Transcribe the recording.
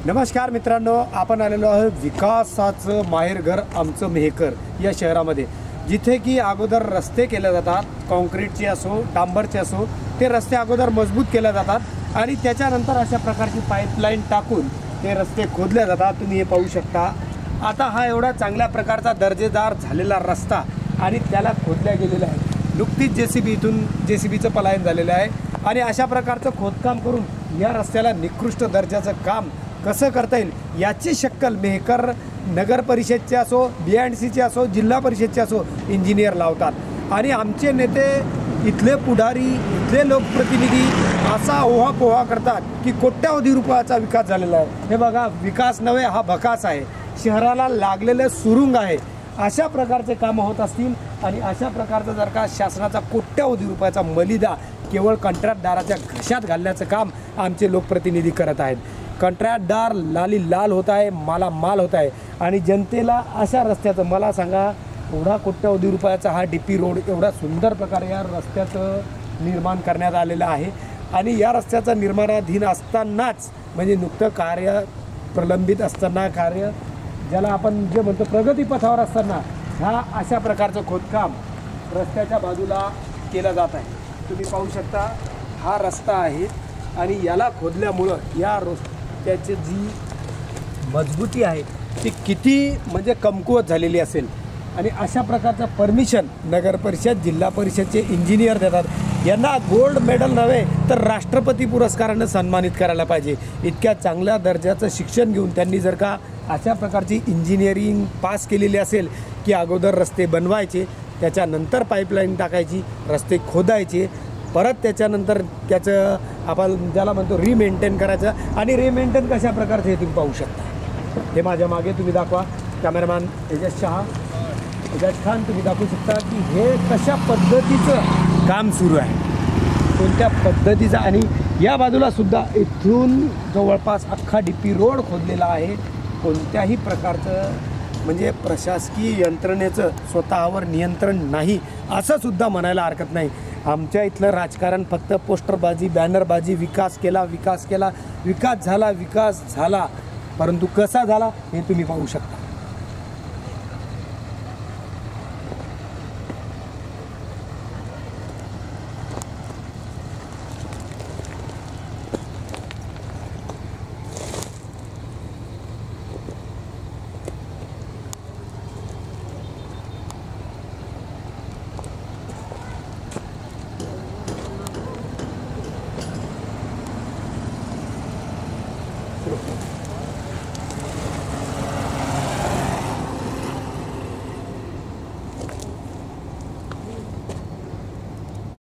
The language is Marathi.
नमस्कार मित्रांनो, आपण आलेलो आहोत विकासाचं माहेरघर आमचं मेहकर या शहरामध्ये, जिथे की अगोदर रस्ते केले जातात, कॉन्क्रीटचे असो डांबरचे असो, ते रस्ते अगोदर मजबूत केले जातात आणि त्याच्यानंतर अशा प्रकारची पाईपलाईन टाकून ते रस्ते खोदले जातात। तुम्ही हे पाहू शकता। आता हा एवढा चांगल्या प्रकारचा दर्जेदार झालेला रस्ता आणि त्याला खोदल्या गेलेला आहे। नुकतीच जेसीबी इथून जेसीबीचं पलायन झालेलं आहे आणि अशा प्रकारचं खोदकाम करून या रस्त्याला निकृष्ट दर्जाचं काम कसं करता येईल याची शक्कल मेहकर नगर परिषदचे असो, BNCचे असो, जिल्हा परिषदचे असो, इंजिनियर लावतात। आणि आमचे नेते, इथले पुढारी, इथले लोकप्रतिनिधी असा ओहापोहा करतात की कोट्यावधी रुपयाचा विकास झालेला आहे। हे बघा, विकास नव्हे हा भकास आहे, शहराला लागलेले सुरुंग आहे। अशा प्रकारचे कामं होत असतील आणि अशा प्रकारचं जर का शासनाचा कोट्यावधी रुपयाचा मलिदा केवळ कंत्राटदाराच्या घशात घालण्याचं काम आमचे लोकप्रतिनिधी करत आहेत। कंत्राटदार लाली लाल होत आहे, माला माल होत आहे आणि जनतेला अशा रस्त्याचं, मला सांगा, एवढा कोट्यावधी रुपयाचा हा DP रोड एवढा सुंदर प्रकारे या रस्त्याचं निर्माण करण्यात आलेलं आहे आणि या रस्त्याचं निर्माणाधीन असतानाच, म्हणजे नुकतं कार्य प्रलंबित असताना, कार्य ज्याला आपण जे म्हणतो प्रगतीपथावर असताना, ह्या अशा प्रकारचं खोदकाम रस्त्याच्या बाजूला केलं जात आहे। तुम्ही पाहू शकता, हा रस्ता आहे आणि याला खोदल्यामुळं या रस्त्याची जी मजबूती आहे ती किती म्हणजे कमकुवत झालेली असेल। आणि अशा प्रकारचं परमिशन नगर परिषद, जिल्हा परिषदचे इंजिनियर देतात। यांना गोल्ड मेडल नव्हे तर राष्ट्रपती पुरस्कारानं सन्मानित करायला पाहिजे। इतक्या चांगल्या दर्जाचं शिक्षण घेऊन त्यांनी जर का अशा प्रकारची इंजिनिअरिंग पास केलेली असेल की अगोदर रस्ते बनवायचे, त्याच्यानंतर पाईपलाईन टाकायची, रस्ते खोदायचे, परत त्याच्यानंतर त्याचं आपण ज्याला म्हणतो रिमेंटेन करायचं। आणि रिमेंटेन कशा प्रकारचे हे तुम्ही पाहू शकता। हे माझ्या मागे तुम्ही दाखवा, कॅमेरामॅन एजाज खान, तुम्ही दाखवू शकता की हे कशा पद्धतीचं काम सुरू आहे, कोणत्या पद्धतीचं। आणि या बाजूला सुद्धा इथून जवळपास अख्खा DP रोड खोदलेला आहे। कोणत्याही प्रकारचं म्हणजे प्रशासकीय यंत्रणेचं स्वतःवर नियंत्रण नाही असं सुद्धा म्हणायला हरकत नाही। आमच्या इथलं राजकारण फक्त पोस्टरबाजी, बॅनरबाजी, विकास केला, विकास केला, विकास झाला, परंतु कसा झाला हे तुम्ही पाहू शकता।